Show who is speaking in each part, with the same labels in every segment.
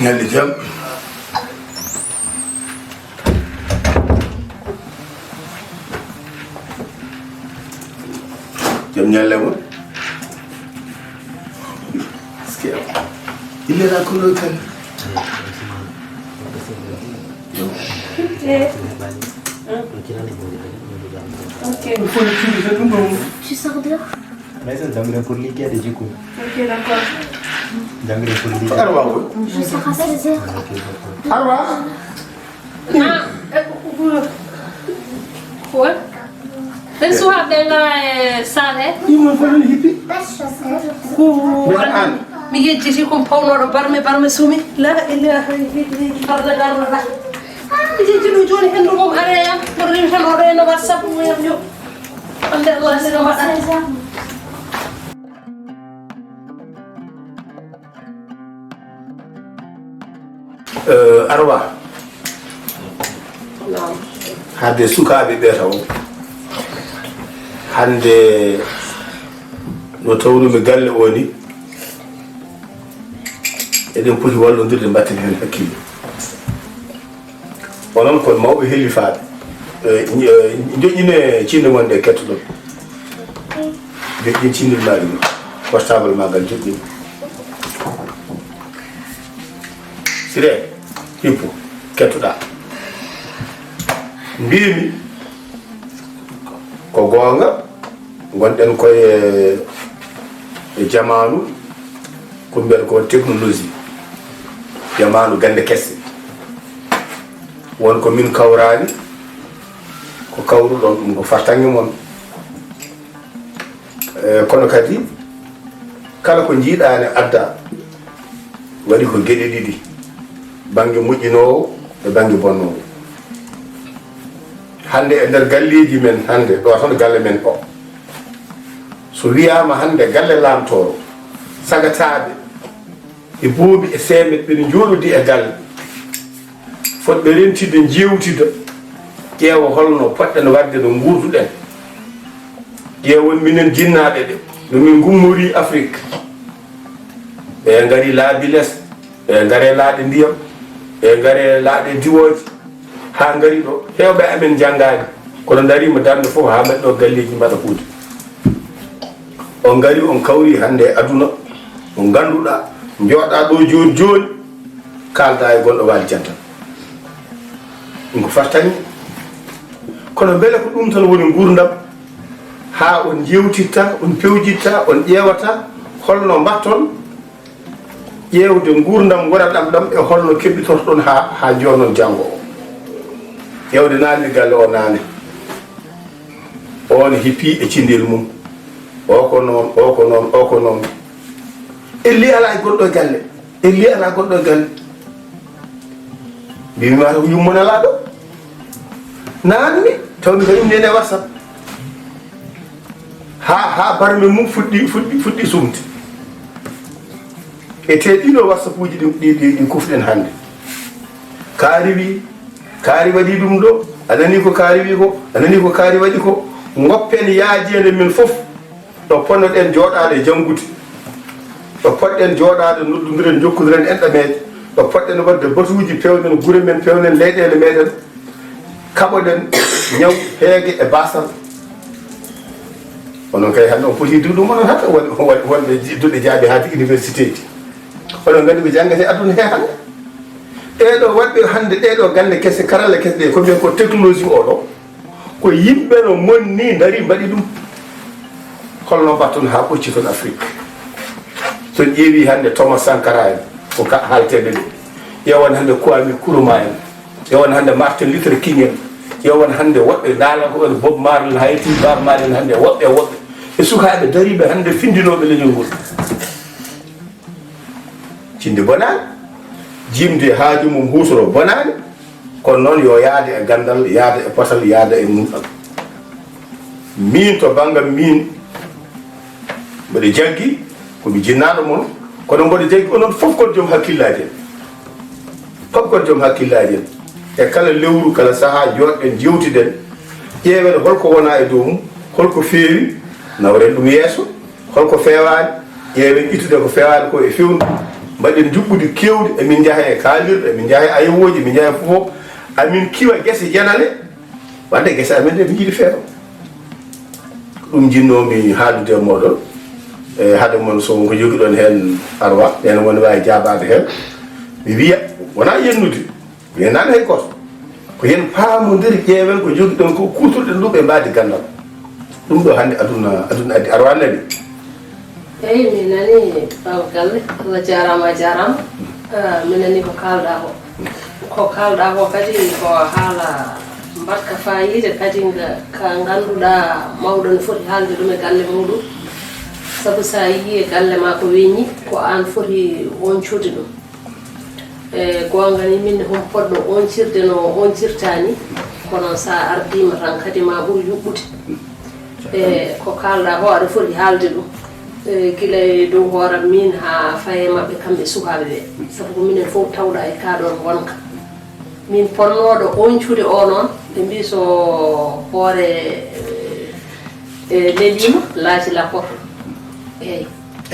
Speaker 1: ñalli jam jam ñalle mo illera kono kan
Speaker 2: Tu sors dehors?
Speaker 3: Mais ça, j'aimerais pour l'IKEA du coup.
Speaker 2: Ok, d'accord.
Speaker 3: J'aimerais pour l'IKEA.
Speaker 2: Je sors à 16h.
Speaker 1: Arwa
Speaker 4: What? Den suha denga sale.
Speaker 1: ɗimon foɗon hippi
Speaker 4: Mi yejjiti kon pawnoɗo barme sumi. La ilaha illallah farda garnata. Mi yejji ɗum joni hendu mum areyam. Kono rimi tan oɗo eno WhatsApp muyam yo. Ande Allah sino mbaɗa.
Speaker 1: Arwa hadde sukaaɓe ɓe taw hande no tawrumi galle o ni eɗen poti wallodirde mbatten hen hakkille onon kon mawɓe hellifaɓe joƴƴine cinde wonde kettoɗon joƴƴin cindilmaɗi ɗo portable ma ngal joƴƴin sire hippo kettoɗa mbimi ko gonga gonɗen koye jamanu ko mbiyata ko technologie jamanu gande kesse wonko min kawrani ko kawruɗon ɗum ko fartange mon kono kadi kala ko jiiɗani adda waɗi ko gueɗe ɗiɗi banggue moƴƴinowo e banggue bonnowo hande e nder galleji men hande ɗo tan galle men o so wiyama hande galle laam-tooro sagataɓe e boobi e seemet ɓeɗe jooɗodi e galle fotɓe rentide jewtida ƴeewa holno poɗɗen wadde no gurduɗen ƴeewon minen jinnaɓe ɓe nomin gummori Afrik ɓe gari laabi less ɓe gare laaɗe ndiyam ɓe gare laaɗe diwoji ha gari ɗo hewɓe amen janggani kono darima darde fof ha mbaɗɗo galleji mbaɗa kuude on gari on kawri hande e aduna on ganduɗa jooɗa ɗo joni joni kalda e gonɗo waali jantan ɗum ko fartani kono beele ko ɗum tan woni gurdam ha on jewtitta on pewjitta on ƴeewata holno mbatton ƴeewde gurdam goraɗam ɗam e holno keɓɓitortoɗon ha jonnon janggo o ƴewde naanni galle o naane on hippi e cindel mum o ko noon elli ala e goɗɗo galle elli ala goɗɗo galle mbimimata ko yummonalaɗo naanni tawmi kañum nene WhatsApp ha barme mum fuɗɗi sumde e te ɗino WhatsApp uji ɗi kufɗen hannde kaari wi kaari waɗi ɗum ɗo anani ko kaari wi ko anani ko kaari waɗi ko goppen yaajede min fof ɗo ponnoɗen jooɗade janngude ɗo poɗɗen jooɗade noddodiren jokkodiren enɗameje ɗo poɗɗen wadde batuuji pewnen gure men pewnen leyɗele meɗen kaɓoɗen ñaw heege e basal onon kay hannde on poti duɗum onon hatta wonɓe duɗe jaaɓi haade université ji oɗon nganndi ko janggate aduna he hannde ɗeɗo waɗɓe hannde ɗeɗo galle kese karalle kese ɗe ko mbiyen ko technologie oɗo ko yimɓe no monni dari mbaɗi ɗum holno mbatton ha ɓocci toon Afrique son ƴeewi hannde Thomas Sankara en ko haalteɓe ɗo ƴewan hannde Kwame Nkrumah en ƴewan hannde Martin Luther King en ƴewan hannde woɓɓe naala ko en Bob Marley hayti Bob Marley en hannde woɓɓe e sukaaɓe dariɓe hannde findinoɓe leñol ngol cinde bonani jimde haaju mum husoro bonani kono noon yo yaade e gandal yaada e potal yaada e mumɗal min to banggam min mbeɗe jaggi komi jinnaɗo moon kono mboɗo jaggi onon fof kon joom hakkillaji en fof kon joom hakkillaji en e kala lewru kala saaha joɗɗen jewtiɗen ƴeewen holko wona e dow mum holko feewi nawren ɗum yeeso holko fewani ƴeewen ittude ko fewani ko e fewndu mbaɗen juɓɓudi kewdi emin jaaha e kaalirɗo emin jaaha e ayowoji emin jaaha e fof amin kiwa guese janale wadde guese amen ɗe mi jiiɗi feewa ɗum jinnomi haalude e moɗon e haade moon so ko jogiɗon hen arwa ene woni wawi jabade hen mi wiya wona yennude wiyanani hay goto ko yen paamodiri ƴeewen ko jogiɗon ko kutorɗen ɗum e mbadi gandal ɗum ɗo hannde aduna addi arwa nani
Speaker 4: eyi mi nani baaba galle Allah jarama mi nani ko kalɗa ko kalɗa ko kadi ko haala mbatka fayide kadi ka ganduɗa mawɗo ne foti haalde ɗum e galle muɗum saabu sa yii e galle ma ko weññi ko an foti oncude ɗum e gonga ni min hon poɗɗo oncirde no oncirtani kono sa ardima tan kadi ma ɓuuri yuɓɓude e ko kalɗa ko aɗa foti haalde ɗum gila e dow hooram min ha faye mabɓe kamɓe sukaaɓe ɓe sabu ko minen fof tawɗa e kaɗon wonka min ponnoɗo oncude o noon ɓe mbi so hoore lelima laati lakoto eyyi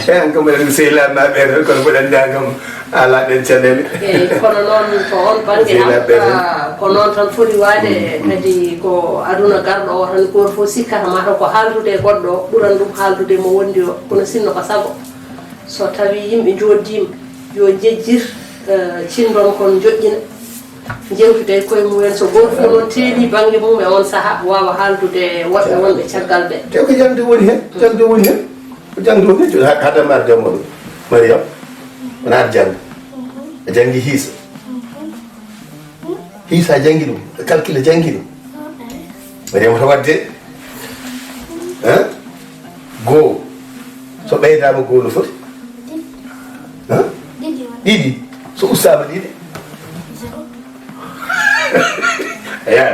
Speaker 1: hen kam waɗen sehilaɓeɓe tan kono mboɗen nda kam ala ɗen caɗele
Speaker 4: eyyi kono noon to on banggue am ko noon tan foti waade kadi ko aduna garɗo o tan goto fof sikkata mata ko haaldude e goɗɗo o ɓuran ɗum haaldude mo wondi o kono sinno ko saago so tawi yimɓe joddima yo jejjir cindon kon joƴƴina jewtude koye mumen so goto fof noon teeli banggue mum e on saaha wawa haaldude woɓɓe wonɓe caggal ɓe
Speaker 1: te ko jangde woni hen jangde woni hen ko jangde woni hen haadama arde moɗo Mariam wona ar jangde a jangi hiisa hiisa a jangi ɗum calcule jangi ɗum Mariam to wadde goo so ɓeydama goo no foti ɗiɗi so ustama ɗiɗi aya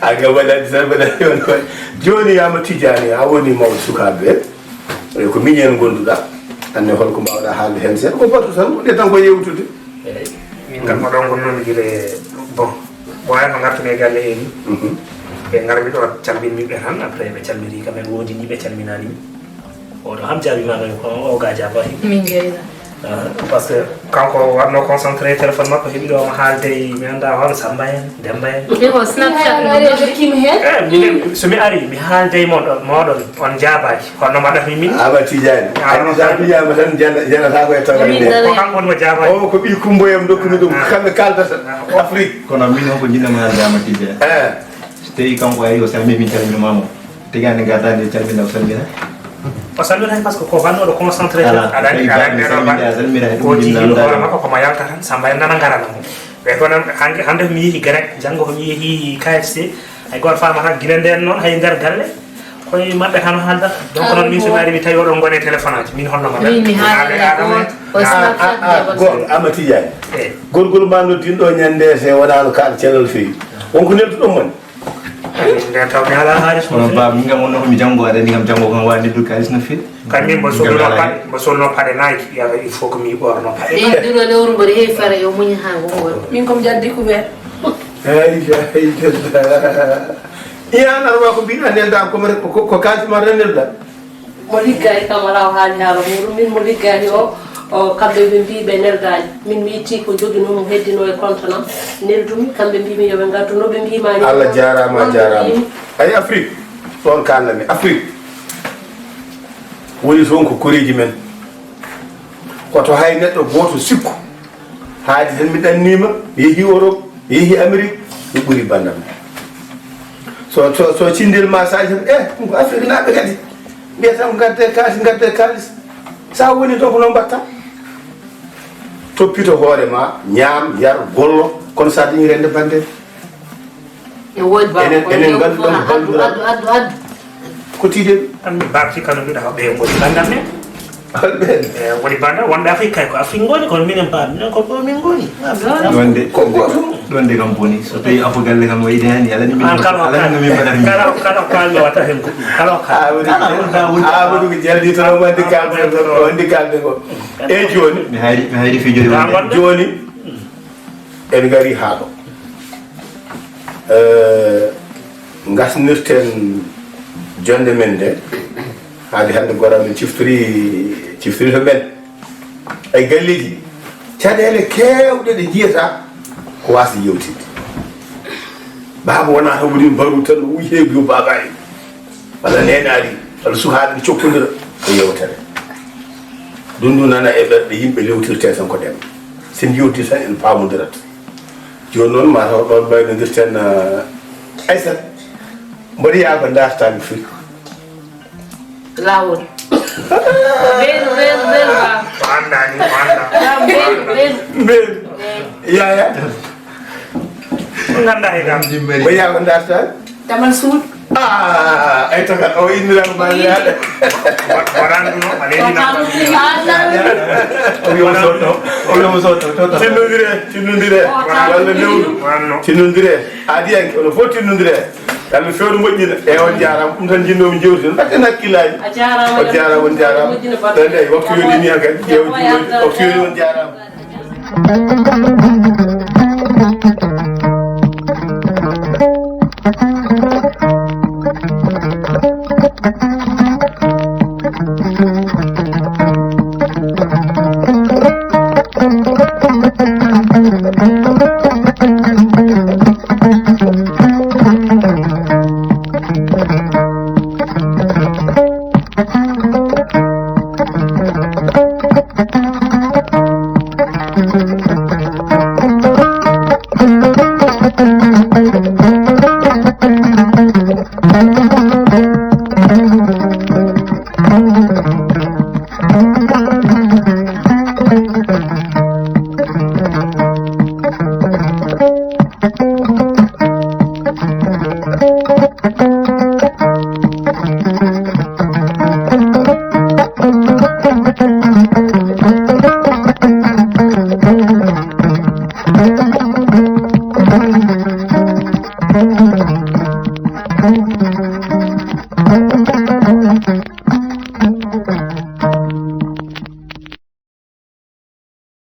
Speaker 1: aga waɗani tan waɗani on koye joni yama tijani a woni mawɗo sukaɓe ɓe ko miñen gonduɗa anne holko mbawɗa haalde hen seeɗa ko batu tan ɗe tan ko yewtude
Speaker 5: eyyi min kam oɗon gonnomi guile bon ɓoya ko gartumi e galle he ni ɓe garmi ɗo calminmiɓe tan après ɓe calmini kam en woodi ni ɓe calminanimi oɗo ham jaabimanomi kono o ga jaabahi
Speaker 6: min geyna
Speaker 5: par ce que kanko watno concentré téléphone makko heeɓi ɗo mo haalde mi anda hono Samba en Demba en
Speaker 6: ko snapchat
Speaker 4: jokkimi hen
Speaker 5: minen somi ari mi haalde moɗon on jaabaji honno mbaɗatmi min
Speaker 1: ama tijani sa piyama tan janata ko e tawde
Speaker 5: ko kanko wonmo jaabaji
Speaker 1: o ko ɓi kumboyam dokkumi ɗum kamɓe kaldata Afrique
Speaker 3: kono min on ko jinnama haalde ama tijani so tawi kanko ari o salmi min calminumamo tigande gardade calmina o salmina
Speaker 5: o salminani par ce que ko wannoɗo concentré aɗani ko jiiɗiɗo hoore makko komo yalta tan Samba en nana garana mo ɓe kono hande mi yeehi grec janggo komi yeehi KFC hay goto famata guila nden noon hay nder galle koye mabɓe tan haaldata donc noon min somi ari mi tawi oɗon gone téléphone aji min holno
Speaker 6: mi haala
Speaker 1: goto ama tijani golgol ma noddinɗo ñande se wonano kaaɗa celal feewi wonko neltuɗon moni
Speaker 5: nde taw mi ala haalis
Speaker 3: kono baba min kam wonno komi janngo aɗani kam janngo kan wawi neddude kalis no fewi
Speaker 5: kammin mbo solno paɗe nayki yaga il faut que mi ɓorno paɗe
Speaker 6: ɗiɗo lewru mboɗo heewi fara yo muñi ha gongol
Speaker 4: min komi jaddi découvert
Speaker 1: iyan arwa ko mbiɗa nelda ko kalsima tan nelda
Speaker 4: mo liggani kam ala o haali haala muɗum min mo liggani o kamɓe ɓe mbi ɓe neldani min mi itti ko joguinomo heddino e contenant neldumi kamɓe mbimi yoɓe gaddu no ɓe mbimani
Speaker 1: Allah jarama jarama ay Afrique ɗon kalnami Afrique woni toon ko koreji men koto hay neɗɗo goto sikku haadi tan mi ɗannima mi yeehi Europe mi yeehi Amérique mi ɓuuri bandam so cindel ma saji tan ko Afrique naɓe kadi mbiyata ko gadde kalis sa woni to ko noon mbatta toppito hoore ma ñaam yar gollo kono sa dañi rende bande
Speaker 6: e woodi
Speaker 1: enen gandu ɗon ko balluɗa ko tiiɗen
Speaker 5: anmi babti kano mbiɗa ko ɓe goni bandam ne
Speaker 1: ɓen
Speaker 5: woni bandam wonde Afrique kay ko Afrique goni kono minen paami minen ko ɗo min goni
Speaker 1: ko gotum
Speaker 3: ɗon de kam boni so tawi afo galle kam wayde hani alani min
Speaker 5: kala
Speaker 3: min mbaɗata
Speaker 5: kala kalmi watta hen ko kala
Speaker 1: Amadou ko jaldi tan wandi kalde ko e joni
Speaker 3: mi hayri fijori wonde
Speaker 1: joni en gari haɗo gasnirten jonde men nde haade hande gora men ciftori to men ay galleji caɗele kewɗe ɗe jiyata ko wasi yewtide baba wona tan woni mbaru tan wuyi heebi yo baba en walla nenaɗi walla sukaɓe ɗe cokkodira ko yewtere ɗum ndu nana e ɓerɗe yimɓe lewtirte tan ko ɗen sen yewti tan en pamodirat joni noon ma taw ɗon ɓaynodirten Aissat mboɗo yaa ko dartami fi
Speaker 6: lawol ɓeenu ba
Speaker 5: ko andani ko anda
Speaker 1: mbeɗu yaya
Speaker 5: ko ganda e kam
Speaker 1: mbo yaa ko dartami
Speaker 6: tamal suud
Speaker 1: ay takat o innirama mamiraɗe
Speaker 5: waɗanduno aleyinaa
Speaker 1: oyomo sotto tinnodire walla lewru tinnodire aadiyanke ono fof tinnodire yalla fewno moƴƴina e on jarama ɗum tan jinnomi jewti tan mbatten hakkillaji on jarama on jarama ɗon eyi waktu yoni ni han kadi ƴewti waktu yoni on jarama